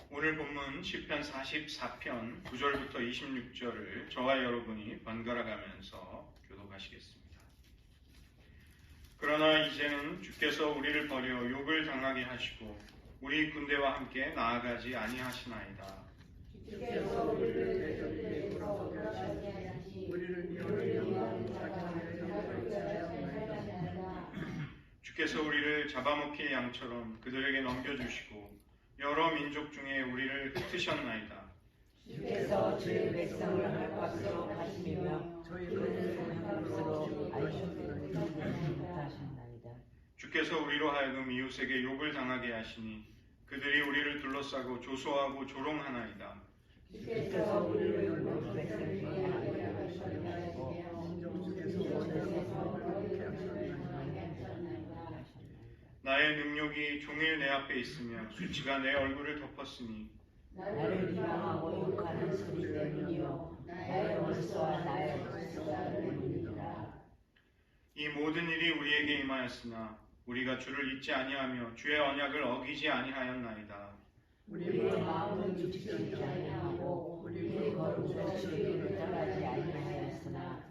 오늘 본문 시편 44편 9절부터 26절을 저와 여러분이 번갈아 가면서 교독하시겠습니다. 그러나 이제는 주께서 우리를 버려 욕을 당하게 하시고 우리 군대와 함께 나아가지 아니하시나이다. 주께서 우리를 대적에게 돌아오게 하시니 우리를 주께서 우리를 잡아먹힐 양처럼 그들에게 넘겨주시고 여러 민족 중에 우리를 흩으셨나이다. 주께서 주의 백성을 헐값으로 하시며 저희를 헐값으로 하셨나이다. 주께서 우리로 하여금 이웃에게 욕을 당하게 하시니 그들이 우리를 둘러싸고 조소하고 조롱하나이다. 주께서 우리를 백성 중에 하게 하시며 나의 능력이 종일 내 앞에 있으며 수치가 내 얼굴을 덮었으니 나를 비방하고 욕하는 소리 때문이요 나의 원수와 나의 원수가 때문이라. 이 모든 일이 우리에게 임하였으나 우리가 주를 잊지 아니하며 주의 언약을 어기지 아니하였나이다. 우리의 마음은 죽지 아니하고 우리의 걸음도 주를 떠나지 아니하였으나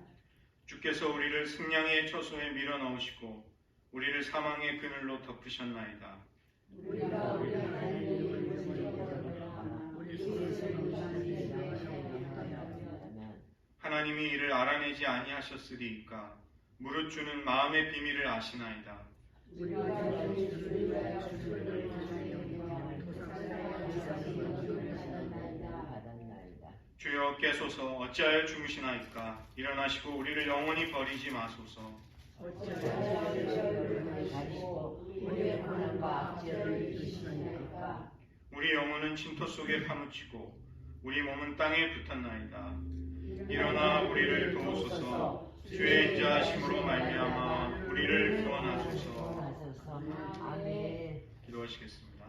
주께서 우리를 승냥이의 처소에 밀어넣으시고 우리를 사망의 그늘로 덮으셨나이다. 우리가 우리 하나님을 하나님이 이를 알아내지 아니하셨으리이까 무릇 주는 마음의 비밀을 아시나이다. 주여 깨소서 어찌하여 주무시나이까 일어나시고 우리를 영원히 버리지 마소서. 우리 영혼은 침토 속에 파묻히고 우리 몸은 땅에 붙었나이다. 일어나 우리를 도우소서. 주의 인자하심으로 말미암아 우리를 구원하소서. 기도하시겠습니다.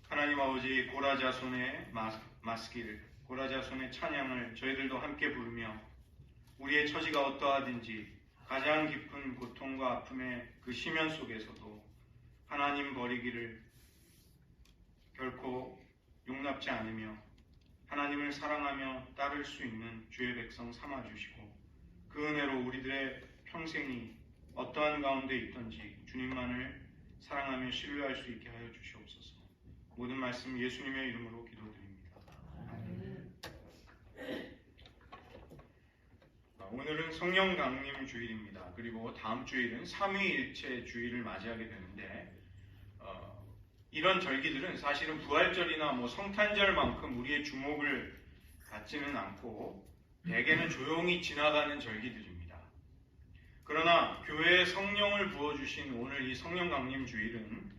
하나님 아버지, 고라자손의 마스기를, 고라자손의 찬양을 저희들도 함께 부르며 우리의 처지가 어떠하든지 가장 깊은 고통과 아픔의 그 심연 속에서도 하나님 버리기를 결코 용납지 않으며 하나님을 사랑하며 따를 수 있는 주의 백성 삼아주시고 그 은혜로 우리들의 평생이 어떠한 가운데 있든지 주님만을 사랑하며 신뢰할 수 있게 하여 주시옵소서. 모든 말씀 예수님의 이름으로 기도드립니다. 오늘은 성령 강림 주일입니다. 그리고 다음 주일은 삼위일체 주일을 맞이하게 되는데 이런 절기들은 사실은 부활절이나 성탄절만큼 우리의 주목을 받지는 않고 대개는 조용히 지나가는 절기들입니다. 그러나 교회에 성령을 부어주신 오늘 이 성령 강림 주일은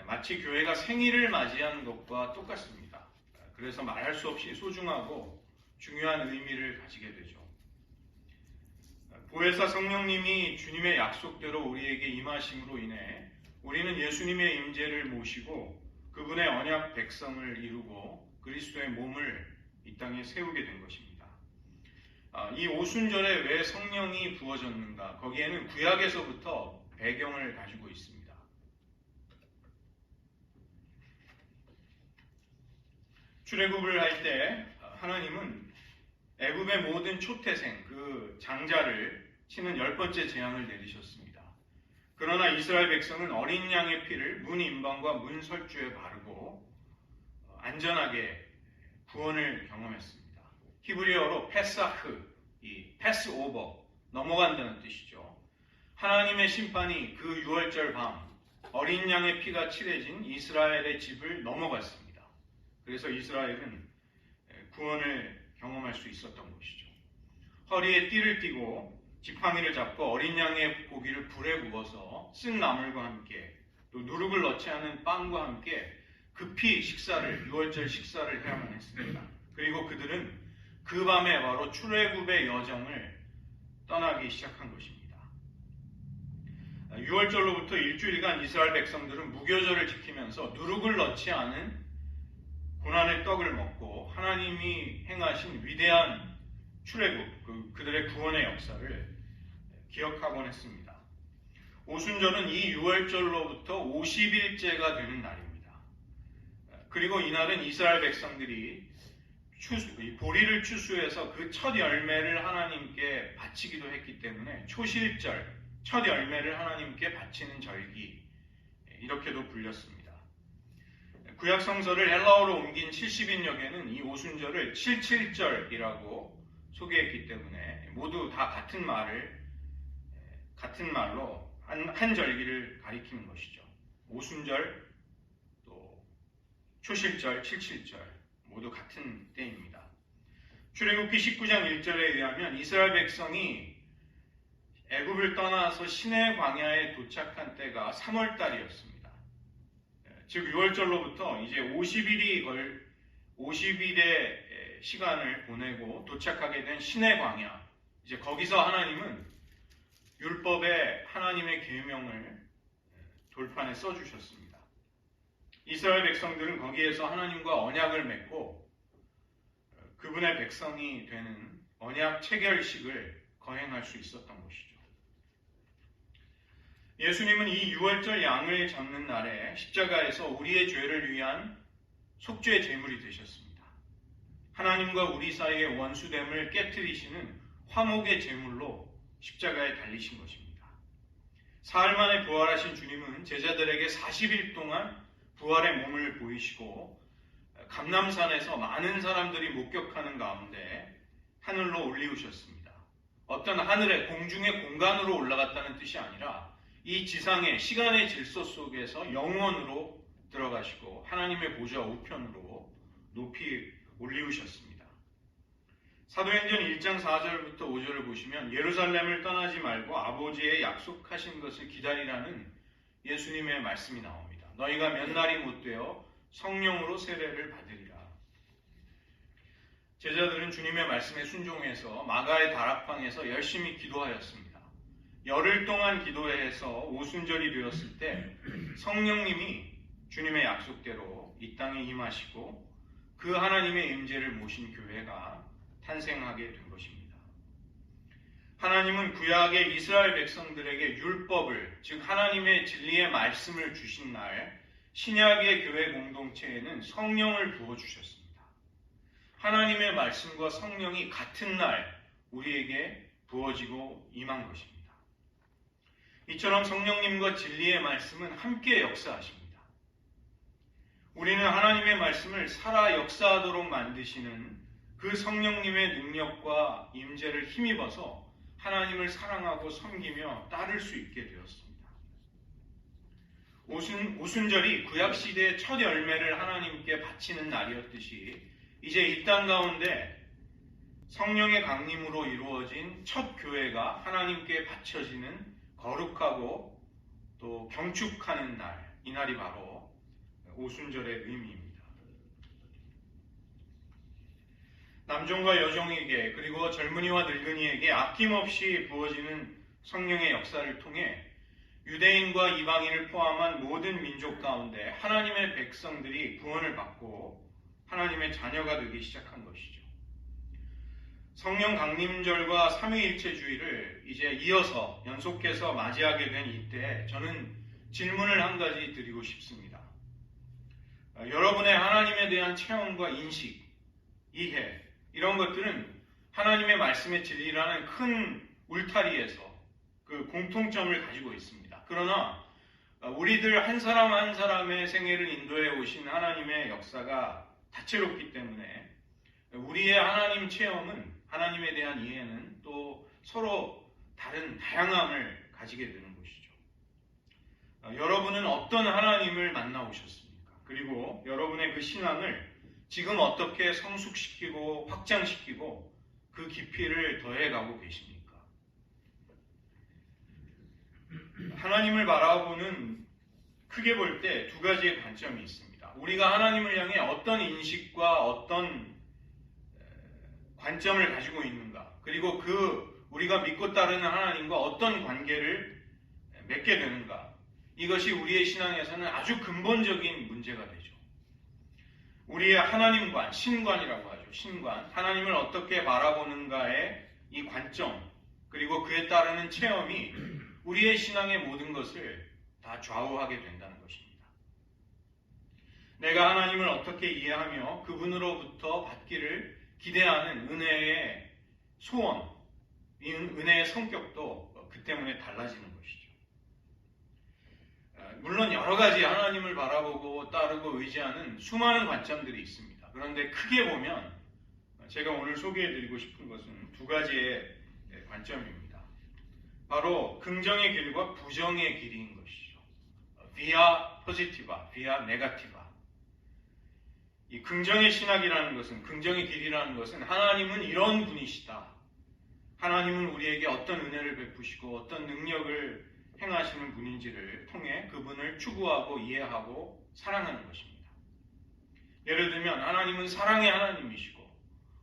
마치 교회가 생일을 맞이하는 것과 똑같습니다. 그래서 말할 수 없이 소중하고 중요한 의미를 가지게 되죠. 보혜사 성령님이 주님의 약속대로 우리에게 임하심으로 인해 우리는 예수님의 임재를 모시고 그분의 언약 백성을 이루고 그리스도의 몸을 이 땅에 세우게 된 것입니다. 이 오순절에 왜 성령이 부어졌는가? 거기에는 구약에서부터 배경을 가지고 있습니다. 출애굽을 할 때 하나님은 애굽의 모든 초태생, 그 장자를 치는 10번째 재앙을 내리셨습니다. 그러나 이스라엘 백성은 어린 양의 피를 문 인방과 문 설주에 바르고 안전하게 구원을 경험했습니다. 히브리어로 페사흐, 이 패스오버, 넘어간다는 뜻이죠. 하나님의 심판이 그 6월절 밤 어린 양의 피가 칠해진 이스라엘의 집을 넘어갔습니다. 그래서 이스라엘은 구원을 경험할 수 있었던 것이죠. 허리에 띠를 띠고 지팡이를 잡고 어린 양의 고기를 불에 구워서 쓴 나물과 함께 또 누룩을 넣지 않은 빵과 함께 급히 6월절 식사를 해야만 했습니다. 그리고 그들은 그 밤에 바로 출애굽의 여정을 떠나기 시작한 것입니다. 6월절로부터 일주일간 이스라엘 백성들은 무교절을 지키면서 누룩을 넣지 않은 고난의 떡을 먹고 하나님이 행하신 위대한 출애굽, 그들의 구원의 역사를 기억하곤 했습니다. 오순절은 이 6월절로부터 50일째가 되는 날입니다. 그리고 이날은 이스라엘 백성들이 보리를 추수해서 그 첫 열매를 하나님께 바치기도 했기 때문에 초실절, 첫 열매를 하나님께 바치는 절기, 이렇게도 불렸습니다. 구약 성서를 헬라어로 옮긴 70인역에는 이 오순절을 77절이라고 소개했기 때문에 모두 다 같은 말로 한 절기를 가리키는 것이죠. 오순절, 또 초실절, 77절 모두 같은 때입니다. 출애굽기 19장 1절에 의하면 이스라엘 백성이 애굽을 떠나서 시내 광야에 도착한 때가 3월 달이었습니다. 즉 6월절로부터 이제 50일의 시간을 보내고 도착하게 된 시내 광야. 이제 거기서 하나님은 율법에 하나님의 계명을 돌판에 써주셨습니다. 이스라엘 백성들은 거기에서 하나님과 언약을 맺고 그분의 백성이 되는 언약 체결식을 거행할 수 있었던 것이죠. 예수님은 이 6월절 양을 잡는 날에 십자가에서 우리의 죄를 위한 속죄 제물이 되셨습니다. 하나님과 우리 사이의 원수됨을 깨트리시는 화목의 제물로 십자가에 달리신 것입니다. 사흘 만에 부활하신 주님은 제자들에게 40일 동안 부활의 몸을 보이시고 감람산에서 많은 사람들이 목격하는 가운데 하늘로 올리우셨습니다. 어떤 하늘의 공중의 공간으로 올라갔다는 뜻이 아니라 이 지상의 시간의 질서 속에서 영원으로 들어가시고 하나님의 보좌 우편으로 높이 올리우셨습니다. 사도행전 1장 4절부터 5절을 보시면 예루살렘을 떠나지 말고 아버지의 약속하신 것을 기다리라는 예수님의 말씀이 나옵니다. 너희가 몇 날이 못되어 성령으로 세례를 받으리라. 제자들은 주님의 말씀에 순종해서 마가의 다락방에서 열심히 기도하였습니다. 열흘 동안 기도해서 오순절이 되었을 때 성령님이 주님의 약속대로 이 땅에 임하시고 그 하나님의 임재를 모신 교회가 탄생하게 된 것입니다. 하나님은 구약의 이스라엘 백성들에게 율법을, 즉 하나님의 진리의 말씀을 주신 날 신약의 교회 공동체에는 성령을 부어주셨습니다. 하나님의 말씀과 성령이 같은 날 우리에게 부어지고 임한 것입니다. 이처럼 성령님과 진리의 말씀은 함께 역사하십니다. 우리는 하나님의 말씀을 살아 역사하도록 만드시는 그 성령님의 능력과 임재를 힘입어서 하나님을 사랑하고 섬기며 따를 수 있게 되었습니다. 오순절이 구약시대의 첫 열매를 하나님께 바치는 날이었듯이 이제 이 땅 가운데 성령의 강림으로 이루어진 첫 교회가 하나님께 바쳐지는 거룩하고 또 경축하는 날, 이 날이 바로 오순절의 의미입니다. 남종과 여종에게 그리고 젊은이와 늙은이에게 아낌없이 부어지는 성령의 역사를 통해 유대인과 이방인을 포함한 모든 민족 가운데 하나님의 백성들이 구원을 받고 하나님의 자녀가 되기 시작한 것이죠. 성령 강림절과 삼위일체주의를 이제 이어서 연속해서 맞이하게 된 이때 저는 질문을 한 가지 드리고 싶습니다. 여러분의 하나님에 대한 체험과 인식, 이해, 이런 것들은 하나님의 말씀의 진리라는 큰 울타리에서 그 공통점을 가지고 있습니다. 그러나 우리들 한 사람 한 사람의 생애를 인도해 오신 하나님의 역사가 다채롭기 때문에 우리의 하나님 체험은, 하나님에 대한 이해는 또 서로 다른 다양함을 가지게 되는 것이죠. 여러분은 어떤 하나님을 만나오셨습니까? 그리고 여러분의 그 신앙을 지금 어떻게 성숙시키고 확장시키고 그 깊이를 더해가고 계십니까? 하나님을 바라보는, 크게 볼 때 두 가지의 관점이 있습니다. 우리가 하나님을 향해 어떤 인식과 어떤 관점을 가지고 있는가, 그리고 우리가 믿고 따르는 하나님과 어떤 관계를 맺게 되는가, 이것이 우리의 신앙에서는 아주 근본적인 문제가 되죠. 우리의 하나님관, 신관이라고 하죠. 신관, 하나님을 어떻게 바라보는가의 이 관점, 그리고 그에 따르는 체험이 우리의 신앙의 모든 것을 다 좌우하게 된다는 것입니다. 내가 하나님을 어떻게 이해하며 그분으로부터 받기를 기대하는 은혜의 소원, 이 은혜의 성격도 그 때문에 달라지는 것이죠. 물론 여러 가지 하나님을 바라보고 따르고 의지하는 수많은 관점들이 있습니다. 그런데 크게 보면 제가 오늘 소개해드리고 싶은 것은 두 가지의 관점입니다. 바로 긍정의 길과 부정의 길인 것이죠. via positiva, via negativa. 이 긍정의 신학이라는 것은, 긍정의 길이라는 것은 하나님은 이런 분이시다. 하나님은 우리에게 어떤 은혜를 베푸시고 어떤 능력을 행하시는 분인지를 통해 그분을 추구하고 이해하고 사랑하는 것입니다. 예를 들면 하나님은 사랑의 하나님이시고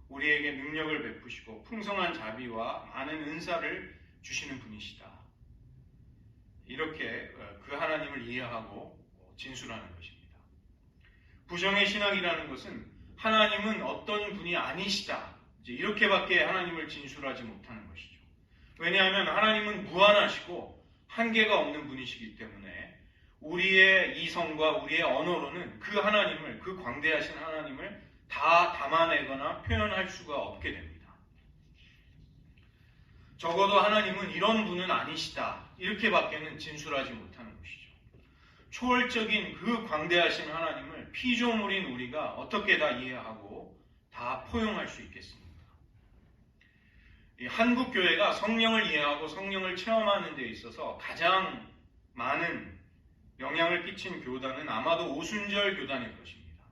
우리에게 능력을 베푸시고 풍성한 자비와 많은 은사를 주시는 분이시다. 이렇게 그 하나님을 이해하고 진술하는 것입니다. 부정의 신학이라는 것은 하나님은 어떤 분이 아니시다. 이렇게밖에 하나님을 진술하지 못하는 것이죠. 왜냐하면 하나님은 무한하시고 한계가 없는 분이시기 때문에 우리의 이성과 우리의 언어로는 그 하나님을, 그 광대하신 하나님을 다 담아내거나 표현할 수가 없게 됩니다. 적어도 하나님은 이런 분은 아니시다. 이렇게밖에는 진술하지 못하는 것이죠. 초월적인 그 광대하신 하나님을 피조물인 우리가 어떻게 다 이해하고 다 포용할 수 있겠습니까? 이 한국 교회가 성령을 이해하고 성령을 체험하는 데 있어서 가장 많은 영향을 끼친 교단은 아마도 오순절 교단일 것입니다.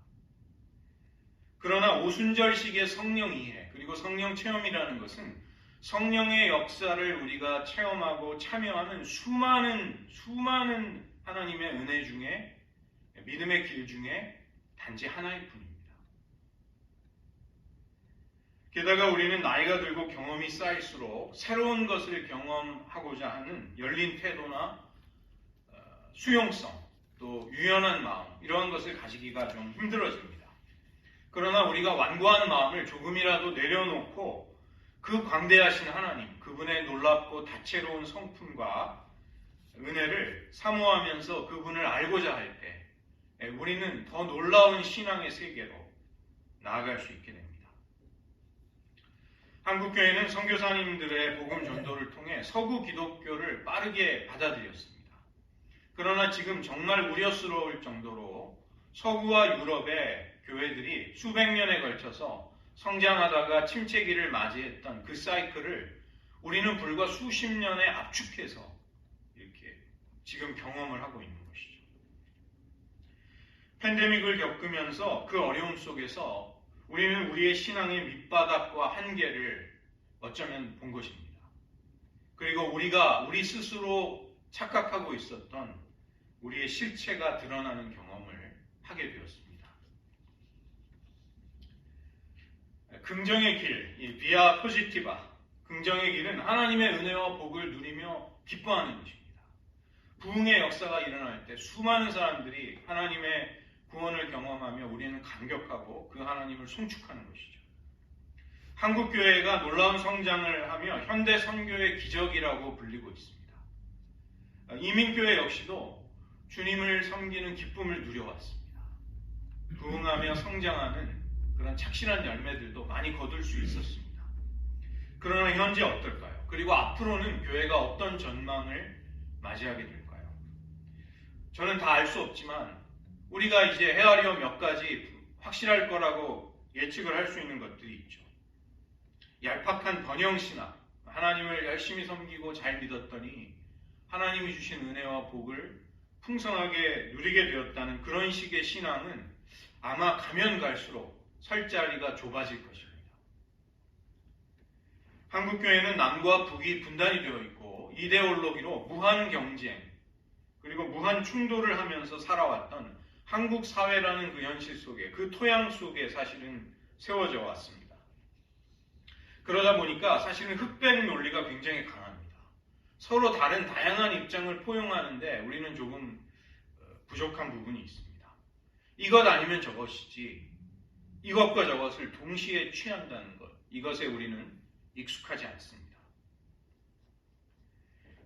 그러나 오순절식의 성령 이해 그리고 성령 체험이라는 것은 성령의 역사를 우리가 체험하고 참여하는 수많은 하나님의 은혜 중에, 믿음의 길 중에 단지 하나일 뿐입니다. 게다가 우리는 나이가 들고 경험이 쌓일수록 새로운 것을 경험하고자 하는 열린 태도나 수용성, 또 유연한 마음, 이러한 것을 가지기가 좀 힘들어집니다. 그러나 우리가 완고한 마음을 조금이라도 내려놓고 그 광대하신 하나님, 그분의 놀랍고 다채로운 성품과 은혜를 사모하면서 그분을 알고자 할 때 우리는 더 놀라운 신앙의 세계로 나아갈 수 있게 됩니다. 한국교회는 선교사님들의 복음 전도를 통해 서구 기독교를 빠르게 받아들였습니다. 그러나 지금 정말 우려스러울 정도로 서구와 유럽의 교회들이 수백 년에 걸쳐서 성장하다가 침체기를 맞이했던 그 사이클을 우리는 불과 수십 년에 압축해서 이렇게 지금 경험을 하고 있는 것이죠. 팬데믹을 겪으면서 그 어려움 속에서 우리는 우리의 신앙의 밑바닥과 한계를 어쩌면 본 것입니다. 그리고 우리가 우리 스스로 착각하고 있었던 우리의 실체가 드러나는 경험을 하게 되었습니다. 긍정의 길, 이 비아 포지티바, 긍정의 길은 하나님의 은혜와 복을 누리며 기뻐하는 것입니다. 부흥의 역사가 일어날 때 수많은 사람들이 하나님의 구원을 경험하며 우리는 감격하고 그 하나님을 송축하는 것이죠. 한국교회가 놀라운 성장을 하며 현대 선교의 기적이라고 불리고 있습니다. 이민교회 역시도 주님을 섬기는 기쁨을 누려왔습니다. 부흥하며 성장하는 그런 착실한 열매들도 많이 거둘 수 있었습니다. 그러나 현재 어떨까요? 그리고 앞으로는 교회가 어떤 전망을 맞이하게 될까요? 저는 다 알 수 없지만 우리가 이제 헤아려 몇 가지 확실할 거라고 예측을 할 수 있는 것들이 있죠. 얄팍한 번영신학, 하나님을 열심히 섬기고 잘 믿었더니 하나님이 주신 은혜와 복을 풍성하게 누리게 되었다는 그런 식의 신앙은 아마 가면 갈수록 설 자리가 좁아질 것입니다. 한국교회는 남과 북이 분단이 되어 있고 이데올로기로 무한 경쟁 그리고 무한 충돌을 하면서 살아왔던 한국 사회라는 그 현실 속에, 그 토양 속에 사실은 세워져 왔습니다. 그러다 보니까 사실은 흑백 논리가 굉장히 강합니다. 서로 다른 다양한 입장을 포용하는데 우리는 조금 부족한 부분이 있습니다. 이것 아니면 저것이지 이것과 저것을 동시에 취한다는 것, 이것에 우리는 익숙하지 않습니다.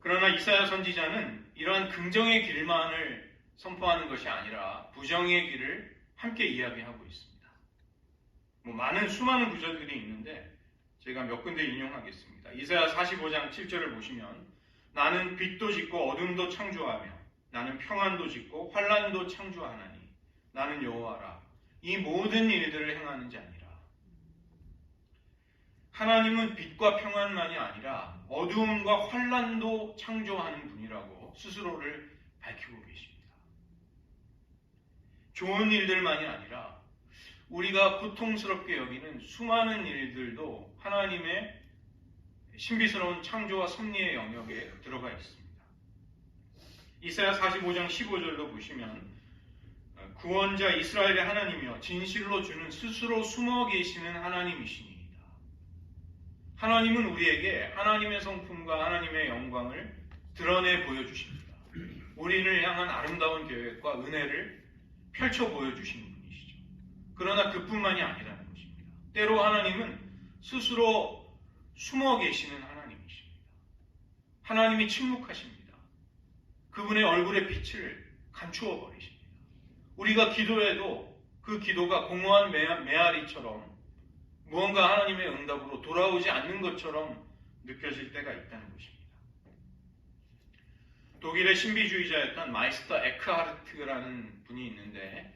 그러나 이사야 선지자는 이러한 긍정의 길만을 선포하는 것이 아니라 부정의 길을 함께 이야기하고 있습니다. 수많은 구절들이 있는데 제가 몇 군데 인용하겠습니다. 이사야 45장 7절을 보시면 나는 빛도 짓고 어둠도 창조하며 나는 평안도 짓고 환란도 창조하나니 나는 여호와라. 이 모든 일들을 행하는 자니라. 하나님은 빛과 평안만이 아니라 어두움과 환란도 창조하는 분이라고 스스로를 밝히고 계십니다. 좋은 일들만이 아니라 우리가 고통스럽게 여기는 수많은 일들도 하나님의 신비스러운 창조와 섭리의 영역에 들어가 있습니다. 이사야 45장 15절도 보시면 구원자 이스라엘의 하나님이여 진실로 주는 스스로 숨어 계시는 하나님이시니이다. 하나님은 우리에게 하나님의 성품과 하나님의 영광을 드러내 보여주십니다. 우리를 향한 아름다운 계획과 은혜를 펼쳐 보여주시는 분이시죠. 그러나 그뿐만이 아니라는 것입니다. 때로 하나님은 스스로 숨어 계시는 하나님이십니다. 하나님이 침묵하십니다. 그분의 얼굴의 빛을 감추어 버리십니다. 우리가 기도해도 그 기도가 공허한 메아리처럼 무언가 하나님의 응답으로 돌아오지 않는 것처럼 느껴질 때가 있다는 것입니다. 독일의 신비주의자였던 마이스터 에크하르트라는 분이 있는데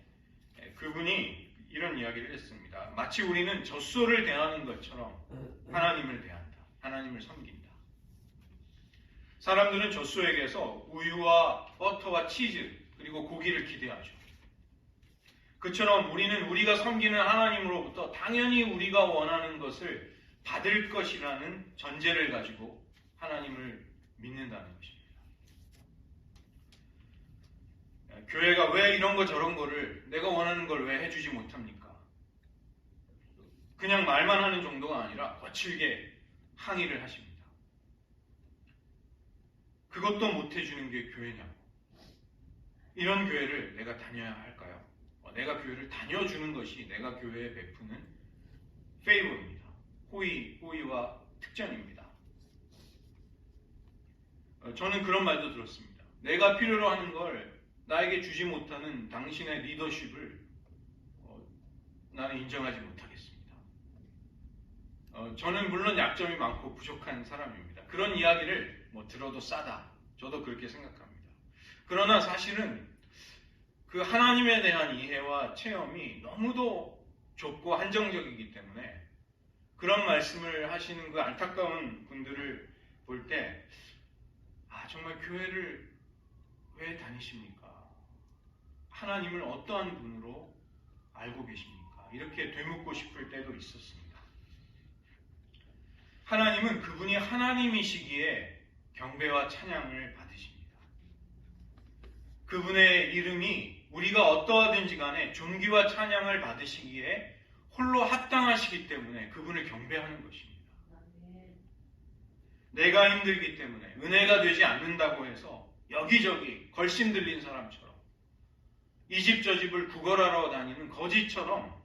그분이 이런 이야기를 했습니다. 마치 우리는 젖소를 대하는 것처럼 하나님을 대한다. 하나님을 섬긴다. 사람들은 젖소에게서 우유와 버터와 치즈 그리고 고기를 기대하죠. 그처럼 우리는 우리가 섬기는 하나님으로부터 당연히 우리가 원하는 것을 받을 것이라는 전제를 가지고 하나님을 믿는다는 것입니다. 교회가 왜 이런 거 저런 거를 내가 원하는 걸 왜 해주지 못합니까? 그냥 말만 하는 정도가 아니라 거칠게 항의를 하십니다. 그것도 못 해주는 게 교회냐고. 이런 교회를 내가 다녀야 할까요? 내가 교회를 다녀주는 것이 내가 교회에 베푸는 페이버입니다. 호의와 특전입니다. 저는 그런 말도 들었습니다. 내가 필요로 하는 걸 나에게 주지 못하는 당신의 리더십을 나는 인정하지 못하겠습니다. 저는 물론 약점이 많고 부족한 사람입니다. 그런 이야기를 들어도 싸다. 저도 그렇게 생각합니다. 그러나 사실은 그 하나님에 대한 이해와 체험이 너무도 좁고 한정적이기 때문에 그런 말씀을 하시는 그 안타까운 분들을 볼 때 정말 교회를 왜 다니십니까? 하나님을 어떠한 분으로 알고 계십니까? 이렇게 되묻고 싶을 때도 있었습니다. 하나님은 그분이 하나님이시기에 경배와 찬양을 받으십니다. 그분의 이름이 우리가 어떠하든지 간에 존귀와 찬양을 받으시기에 홀로 합당하시기 때문에 그분을 경배하는 것입니다. 내가 힘들기 때문에 은혜가 되지 않는다고 해서 여기저기 걸신 들린 사람처럼 이 집 저 집을 구걸하러 다니는 거지처럼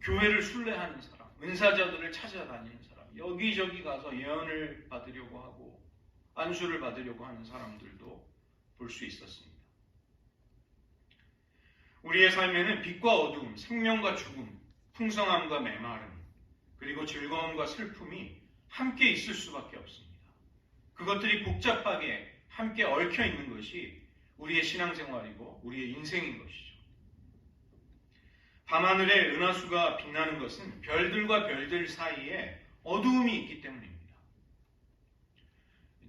교회를 순례하는 사람, 은사자들을 찾아다니는 사람, 여기저기 가서 예언을 받으려고 하고 안수를 받으려고 하는 사람들도 볼 수 있었습니다. 우리의 삶에는 빛과 어두움, 생명과 죽음, 풍성함과 메마름, 그리고 즐거움과 슬픔이 함께 있을 수밖에 없습니다. 그것들이 복잡하게 함께 얽혀 있는 것이 우리의 신앙생활이고 우리의 인생인 것이죠. 밤하늘에 은하수가 빛나는 것은 별들과 별들 사이에 어두움이 있기 때문입니다.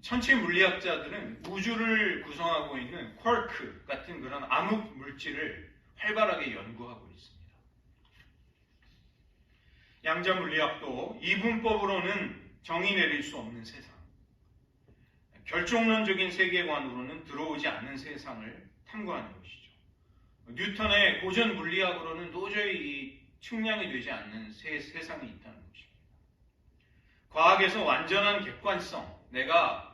천체 물리학자들은 우주를 구성하고 있는 쿼크 같은 그런 암흑 물질을 활발하게 연구하고 있습니다. 양자 물리학도 이분법으로는 정의 내릴 수 없는 세상, 결정론적인 세계관으로는 들어오지 않는 세상을 탐구하는 것이죠. 뉴턴의 고전 물리학으로는 도저히 측량이 되지 않는 세상이 있다는 것입니다. 과학에서 완전한 객관성, 내가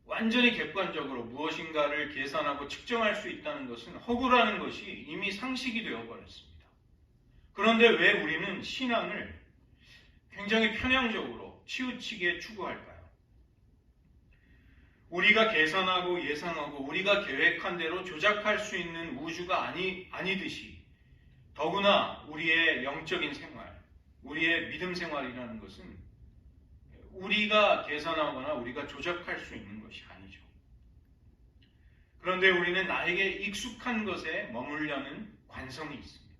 완전히 객관적으로 무엇인가를 계산하고 측정할 수 있다는 것은 허구라는 것이 이미 상식이 되어버렸습니다. 그런데 왜 우리는 신앙을 굉장히 편향적으로 치우치게 추구할까요? 우리가 계산하고 예상하고 우리가 계획한 대로 조작할 수 있는 우주가 아니듯이 더구나 우리의 영적인 생활, 우리의 믿음 생활이라는 것은 우리가 계산하거나 우리가 조작할 수 있는 것이 아니죠. 그런데 우리는 나에게 익숙한 것에 머물려는 관성이 있습니다.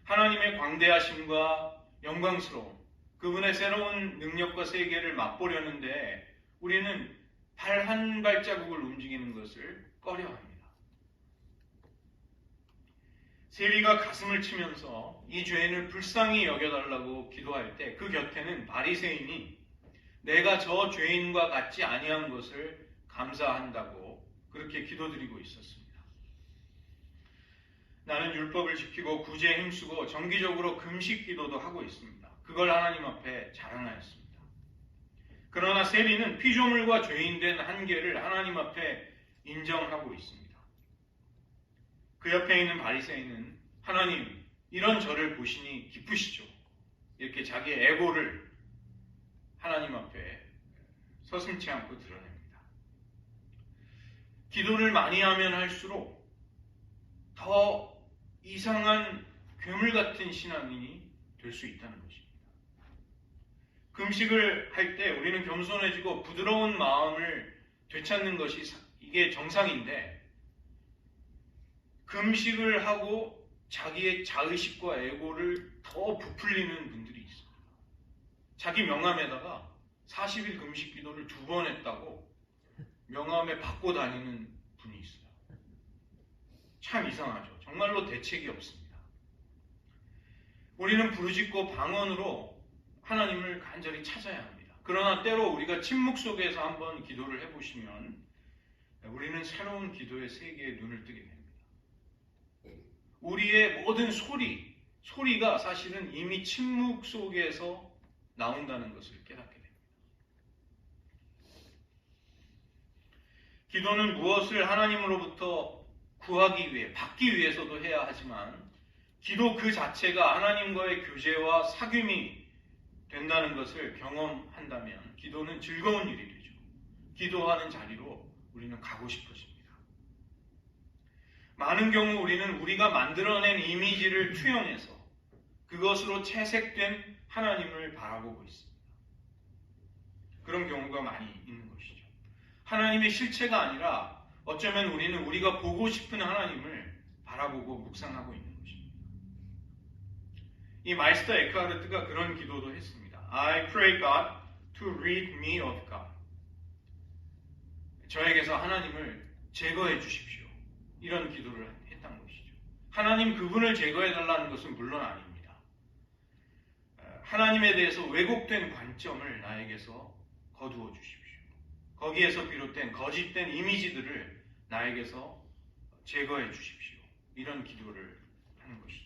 하나님의 광대하심과 영광스러움, 그분의 새로운 능력과 세계를 맛보려는데 우리는 발 한 발자국을 움직이는 것을 꺼려합니다. 세리가 가슴을 치면서 이 죄인을 불쌍히 여겨달라고 기도할 때 그 곁에는 바리새인이 내가 저 죄인과 같지 아니한 것을 감사한다고 그렇게 기도드리고 있었습니다. 나는 율법을 지키고 구제에 힘쓰고 정기적으로 금식 기도도 하고 있습니다. 그걸 하나님 앞에 자랑하였습니다. 그러나 세리는 피조물과 죄인된 한계를 하나님 앞에 인정하고 있습니다. 그 옆에 있는 바리새인은 하나님, 이런 저를 보시니 기쁘시죠? 이렇게 자기의 에고를 하나님 앞에 서슴지 않고 드러냅니다. 기도를 많이 하면 할수록 더 이상한 괴물 같은 신앙인이 될 수 있다는 것입니다. 금식을 할 때 우리는 겸손해지고 부드러운 마음을 되찾는 것이 이게 정상인데 금식을 하고 자기의 자의식과 에고를 더 부풀리는 분들이 있습니다. 자기 명함에다가 40일 금식 기도를 2번 했다고 명함에 받고 다니는 분이 있어요. 참 이상하죠. 정말로 대책이 없습니다. 우리는 부르짖고 방언으로 하나님을 간절히 찾아야 합니다. 그러나 때로 우리가 침묵 속에서 한번 기도를 해보시면 우리는 새로운 기도의 세계에 눈을 뜨게 됩니다. 우리의 모든 소리가 사실은 이미 침묵 속에서 나온다는 것을 깨닫게 됩니다. 기도는 무엇을 하나님으로부터 구하기 위해, 받기 위해서도 해야 하지만 기도 그 자체가 하나님과의 교제와 사귐이 된다는 것을 경험한다면 기도는 즐거운 일이 되죠. 기도하는 자리로 우리는 가고 싶어집니다. 많은 경우 우리는 우리가 만들어낸 이미지를 투영해서 그것으로 채색된 하나님을 바라보고 있습니다. 그런 경우가 많이 있는 것이죠. 하나님의 실체가 아니라 어쩌면 우리는 우리가 보고 싶은 하나님을 바라보고 묵상하고 있는 것입니다. 이 마이스터 에크하르트가 그런 기도도 했습니다. I pray God to rid me of God. 저에게서 하나님을 제거해 주십시오. 이런 기도를 했던 것이죠. 하나님 그분을 제거해달라는 것은 물론 아닙니다. 하나님에 대해서 왜곡된 관점을 나에게서 거두어 주십시오. 거기에서 비롯된 거짓된 이미지들을 나에게서 제거해 주십시오. 이런 기도를 하는 것이죠.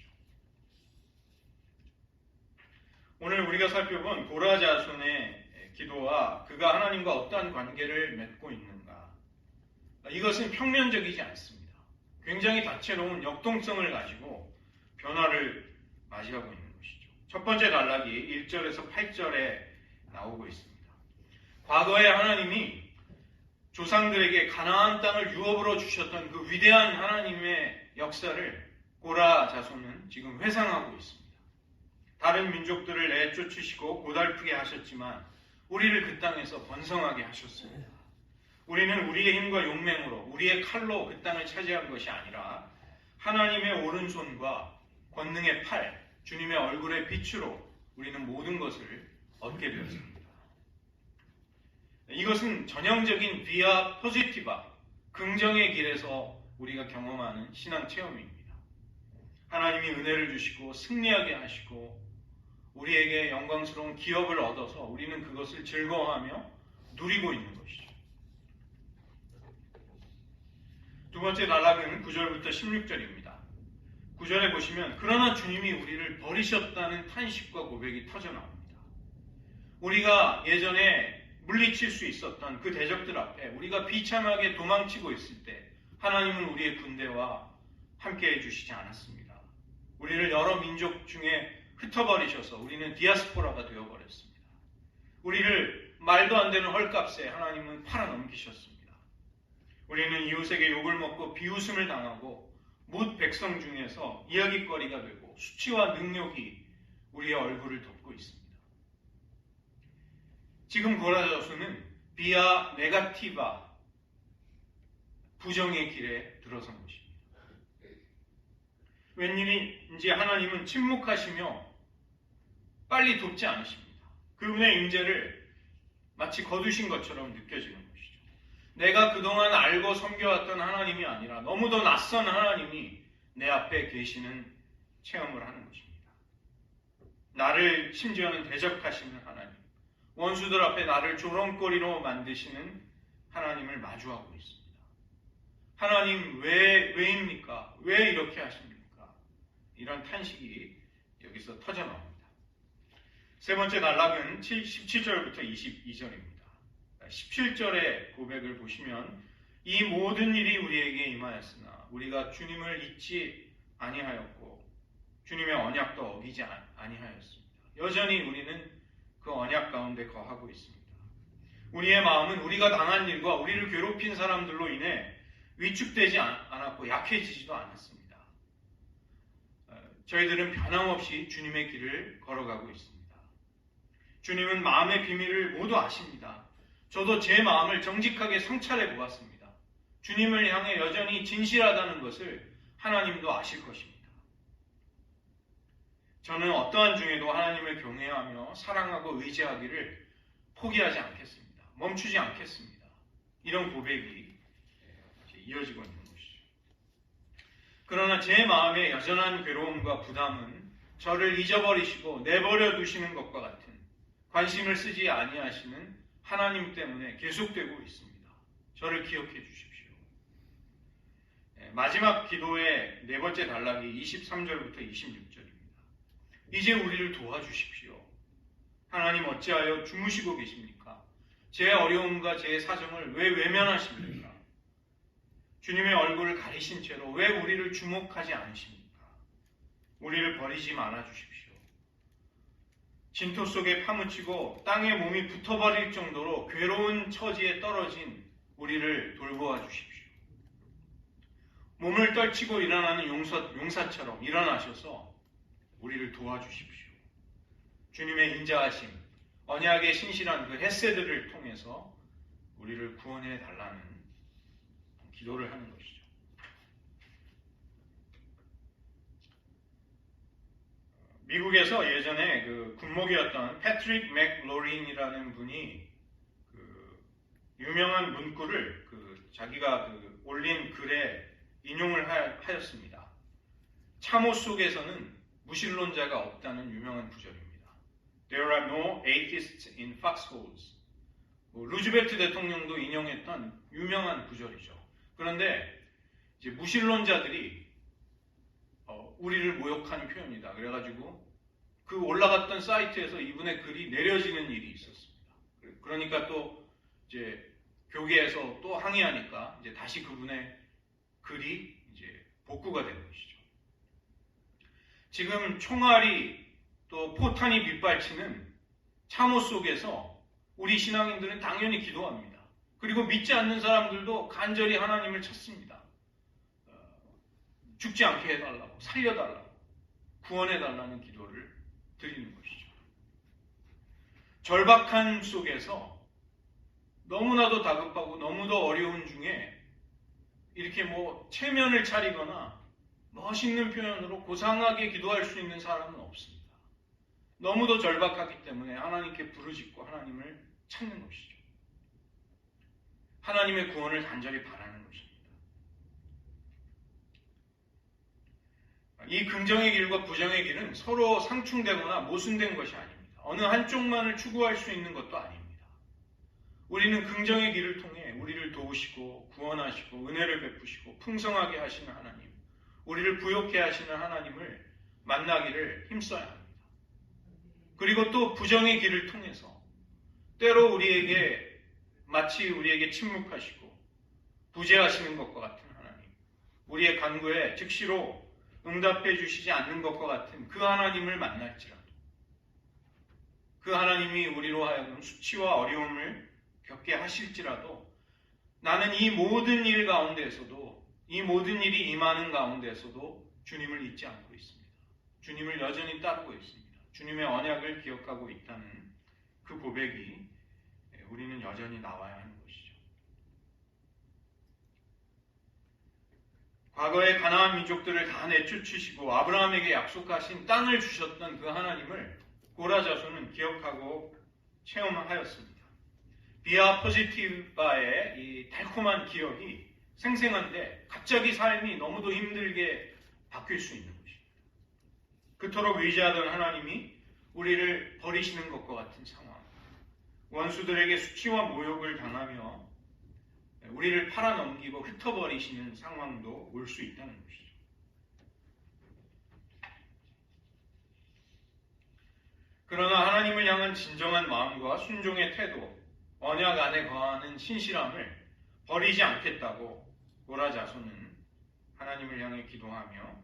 오늘 우리가 살펴본 고라 자손의 기도와 그가 하나님과 어떠한 관계를 맺고 있는가, 이것은 평면적이지 않습니다. 굉장히 다채로운 역동성을 가지고 변화를 맞이하고 있는 것이죠. 첫 번째 단락이 1절에서 8절에 나오고 있습니다. 과거에 하나님이 조상들에게 가나안 땅을 유업으로 주셨던 그 위대한 하나님의 역사를 고라 자손은 지금 회상하고 있습니다. 다른 민족들을 내쫓으시고 고달프게 하셨지만 우리를 그 땅에서 번성하게 하셨습니다. 우리는 우리의 힘과 용맹으로 우리의 칼로 그 땅을 차지한 것이 아니라 하나님의 오른손과 권능의 팔, 주님의 얼굴의 빛으로 우리는 모든 것을 얻게 되었습니다. 이것은 전형적인 비아 포지티바, 긍정의 길에서 우리가 경험하는 신앙 체험입니다. 하나님이 은혜를 주시고 승리하게 하시고 우리에게 영광스러운 기업을 얻어서 우리는 그것을 즐거워하며 누리고 있는 것이죠. 두 번째 단락은 9절부터 16절입니다. 9절에 보시면 그러나 주님이 우리를 버리셨다는 탄식과 고백이 터져나옵니다. 우리가 예전에 물리칠 수 있었던 그 대적들 앞에 우리가 비참하게 도망치고 있을 때 하나님은 우리의 군대와 함께 해주시지 않았습니다. 우리를 여러 민족 중에 흩어버리셔서 우리는 디아스포라가 되어버렸습니다. 우리를 말도 안 되는 헐값에 하나님은 팔아넘기셨습니다. 우리는 이웃에게 욕을 먹고 비웃음을 당하고 못 백성 중에서 이야깃거리가 되고 수치와 능욕이 우리의 얼굴을 덮고 있습니다. 지금 고라자수는 비아 네가티바, 부정의 길에 들어선 것입니다. 웬일인지 하나님은 침묵하시며 빨리 돕지 않으십니다. 그분의 임재를 마치 거두신 것처럼 느껴지는 것이죠. 내가 그동안 알고 섬겨왔던 하나님이 아니라 너무도 낯선 하나님이 내 앞에 계시는 체험을 하는 것입니다. 나를 심지어는 대적하시는 하나님, 원수들 앞에 나를 조롱거리로 만드시는 하나님을 마주하고 있습니다. 하나님 왜입니까? 왜 이렇게 하십니까? 이런 탄식이 여기서 터져나옵니다. 세 번째 단락은 17절부터 22절입니다. 17절의 고백을 보시면 이 모든 일이 우리에게 임하였으나 우리가 주님을 잊지 아니하였고 주님의 언약도 어기지 아니하였습니다. 여전히 우리는 그 언약 가운데 거하고 있습니다. 우리의 마음은 우리가 당한 일과 우리를 괴롭힌 사람들로 인해 위축되지 않았고 약해지지도 않았습니다. 저희들은 변함없이 주님의 길을 걸어가고 있습니다. 주님은 마음의 비밀을 모두 아십니다. 저도 제 마음을 정직하게 성찰해 보았습니다. 주님을 향해 여전히 진실하다는 것을 하나님도 아실 것입니다. 저는 어떠한 중에도 하나님을 경외하며 사랑하고 의지하기를 포기하지 않겠습니다. 멈추지 않겠습니다. 이런 고백이 이어지고 있는 것이죠. 그러나 제 마음의 여전한 괴로움과 부담은 저를 잊어버리시고 내버려 두시는 것과 같은 관심을 쓰지 아니하시는 하나님 때문에 계속되고 있습니다. 저를 기억해 주십시오. 마지막 기도의 네 번째 단락이 23절부터 26절입니다. 이제 우리를 도와주십시오. 하나님 어찌하여 주무시고 계십니까? 제 어려움과 제 사정을 왜 외면하십니까? 주님의 얼굴을 가리신 채로 왜 우리를 주목하지 않으십니까? 우리를 버리지 말아 주십시오. 진토 속에 파묻히고 땅에 몸이 붙어버릴 정도로 괴로운 처지에 떨어진 우리를 돌보아 주십시오. 몸을 떨치고 일어나는 용사처럼 일어나셔서 우리를 도와주십시오. 주님의 인자하심, 언약의 신실한 그 헤세드를 통해서 우리를 구원해 달라는 기도를 하는 것이죠. 미국에서 예전에 그 군목이었던 패트릭 맥로린이라는 분이 그 유명한 문구를 자기가 올린 글에 인용을 하였습니다. 참호 속에서는 무신론자가 없다는 유명한 구절입니다. There are no atheists in foxholes. 루즈벨트 대통령도 인용했던 유명한 구절이죠. 그런데 이제 무신론자들이 우리를 모욕하는 표현이다. 그래가지고 그 올라갔던 사이트에서 이분의 글이 내려지는 일이 있었습니다. 그러니까 또 이제 교계에서 또 항의하니까 이제 다시 그분의 글이 이제 복구가 된 것이죠. 지금 총알이 또 포탄이 빗발치는 참호 속에서 우리 신앙인들은 당연히 기도합니다. 그리고 믿지 않는 사람들도 간절히 하나님을 찾습니다. 죽지 않게 해달라고, 살려달라고, 구원해달라는 기도를 드리는 것이죠. 절박한 속에서 너무나도 다급하고 너무도 어려운 중에 이렇게 체면을 차리거나 멋있는 표현으로 고상하게 기도할 수 있는 사람은 없습니다. 너무도 절박하기 때문에 하나님께 부르짖고 하나님을 찾는 것이죠. 하나님의 구원을 간절히 바라는 것입니다. 이 긍정의 길과 부정의 길은 서로 상충되거나 모순된 것이 아닙니다. 어느 한쪽만을 추구할 수 있는 것도 아닙니다. 우리는 긍정의 길을 통해 우리를 도우시고 구원하시고 은혜를 베푸시고 풍성하게 하시는 하나님, 우리를 부욕해 하시는 하나님을 만나기를 힘써야 합니다. 그리고 또 부정의 길을 통해서 때로 마치 우리에게 침묵하시고 부재하시는 것과 같은 하나님, 우리의 간구에 즉시로 응답해 주시지 않는 것과 같은 그 하나님을 만날지라도 그 하나님이 우리로 하여금 수치와 어려움을 겪게 하실지라도 나는 이 모든 일 가운데에서도 이 모든 일이 임하는 가운데서도 주님을 잊지 않고 있습니다. 주님을 여전히 따르고 있습니다. 주님의 언약을 기억하고 있다는 그 고백이 우리는 여전히 나와야 하는 것이죠. 과거의 가나안 민족들을 다 내쫓으시고 아브라함에게 약속하신 땅을 주셨던 그 하나님을 고라 자손은 기억하고 체험하였습니다. 비아 포지티바의 이 달콤한 기억이 생생한데 갑자기 삶이 너무도 힘들게 바뀔 수 있는 것입니다. 그토록 의지하던 하나님이 우리를 버리시는 것과 같은 상황, 원수들에게 수치와 모욕을 당하며 우리를 팔아넘기고 흩어버리시는 상황도 올 수 있다는 것이죠. 그러나 하나님을 향한 진정한 마음과 순종의 태도, 언약 안에 거하는 신실함을 버리지 않겠다고 고라 자손은 하나님을 향해 기도하며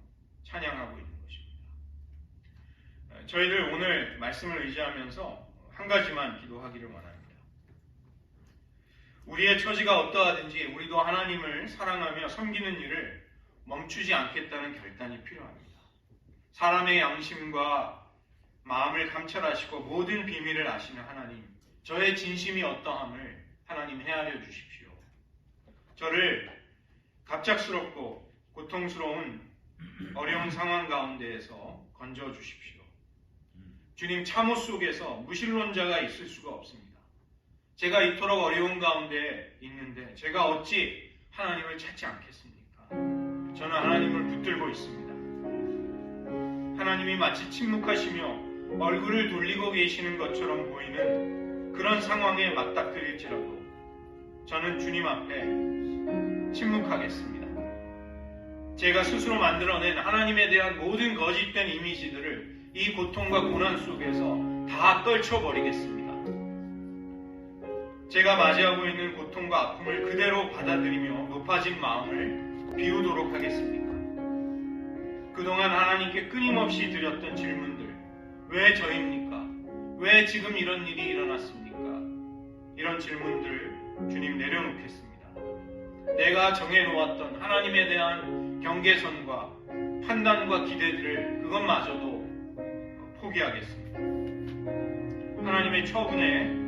찬양하고 있는 것입니다. 저희들 오늘 말씀을 의지하면서 한 가지만 기도하기를 원합니다. 우리의 처지가 어떠하든지 우리도 하나님을 사랑하며 섬기는 일을 멈추지 않겠다는 결단이 필요합니다. 사람의 양심과 마음을 감찰하시고 모든 비밀을 아시는 하나님, 저의 진심이 어떠함을 하나님 헤아려 주십시오. 저를 갑작스럽고 고통스러운 어려운 상황 가운데에서 건져 주십시오. 주님, 참호 속에서 무신론자가 있을 수가 없습니다. 제가 이토록 어려운 가운데 있는데 제가 어찌 하나님을 찾지 않겠습니까? 저는 하나님을 붙들고 있습니다. 하나님이 마치 침묵하시며 얼굴을 돌리고 계시는 것처럼 보이는 그런 상황에 맞닥뜨릴지라도 저는 주님 앞에 침묵하겠습니다. 제가 스스로 만들어낸 하나님에 대한 모든 거짓된 이미지들을 이 고통과 고난 속에서 다 떨쳐버리겠습니다. 제가 맞이하고 있는 고통과 아픔을 그대로 받아들이며 높아진 마음을 비우도록 하겠습니까? 그동안 하나님께 끊임없이 드렸던 질문들, 왜 저입니까? 왜 지금 이런 일이 일어났습니까? 이런 질문들 주님 내려놓겠습니다. 내가 정해놓았던 하나님에 대한 경계선과 판단과 기대들을 그것마저도 포기하겠습니다. 하나님의 처분에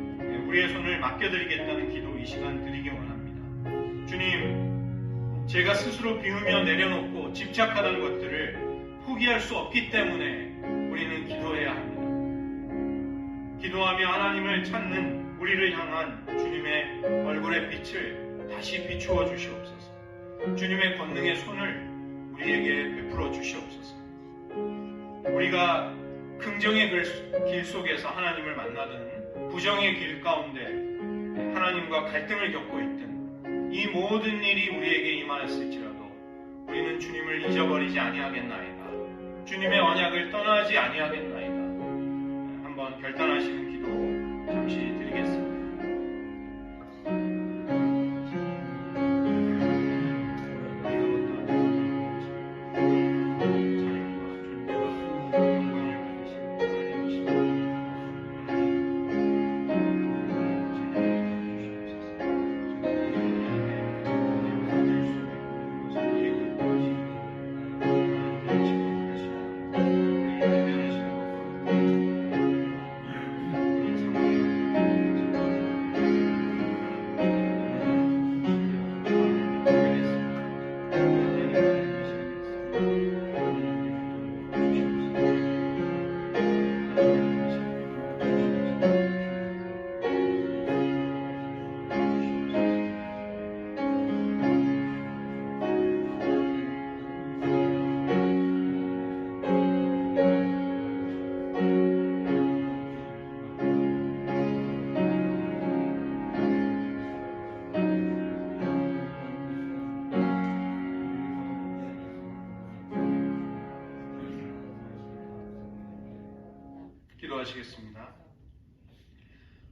우리의 손을 맡겨드리겠다는 기도 이 시간 드리기 원합니다. 주님, 제가 스스로 비우며 내려놓고 집착하던 것들을 포기할 수 없기 때문에 우리는 기도해야 합니다. 기도하며 하나님을 찾는 우리를 향한 주님의 얼굴의 빛을 다시 비추어 주시옵소서. 주님의 권능의 손을 우리에게 베풀어 주시옵소서. 우리가 긍정의 길 속에서 하나님을 만나든 부정의 길 가운데 하나님과 갈등을 겪고 있든 이 모든 일이 우리에게 임하였을지라도 우리는 주님을 잊어버리지 아니하겠나이다. 주님의 언약을 떠나지 아니하겠나이다. 한번 결단하시는 기도 잠시 드리겠습니다. 기도하시겠습니다.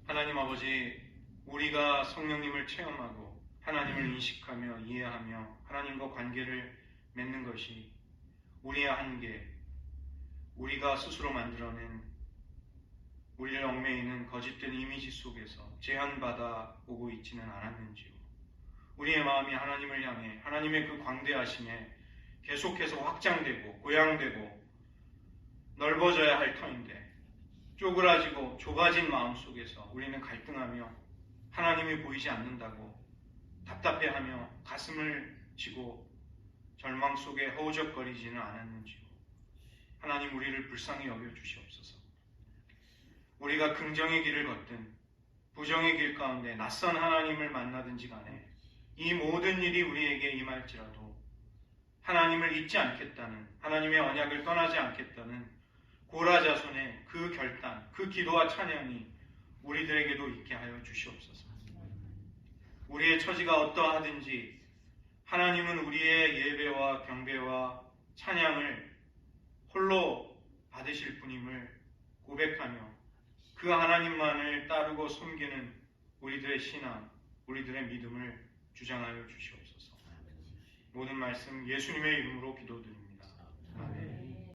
하나님 아버지, 우리가 성령님을 체험하고 하나님을 인식하며 이해하며 하나님과 관계를 맺는 것이 우리의 한계, 우리가 스스로 만들어낸 우리를 얽매이는 거짓된 이미지 속에서 제한받아 오고 있지는 않았는지요. 우리의 마음이 하나님을 향해 하나님의 그 광대하심에 계속해서 확장되고 고양되고 넓어져야 할 터인데 쪼그라지고 좁아진 마음 속에서 우리는 갈등하며 하나님이 보이지 않는다고 답답해하며 가슴을 치고 절망 속에 허우적거리지는 않았는지요. 하나님 우리를 불쌍히 여겨 주시옵소서. 우리가 긍정의 길을 걷든 부정의 길 가운데 낯선 하나님을 만나든지 간에 이 모든 일이 우리에게 임할지라도 하나님을 잊지 않겠다는, 하나님의 언약을 떠나지 않겠다는 고라자손의 그 결단, 그 기도와 찬양이 우리들에게도 있게 하여 주시옵소서. 우리의 처지가 어떠하든지 하나님은 우리의 예배와 경배와 찬양을 홀로 받으실 분임을 고백하며 그 하나님만을 따르고 섬기는 우리들의 신앙, 우리들의 믿음을 주장하여 주시옵소서. 모든 말씀 예수님의 이름으로 기도드립니다. 아멘.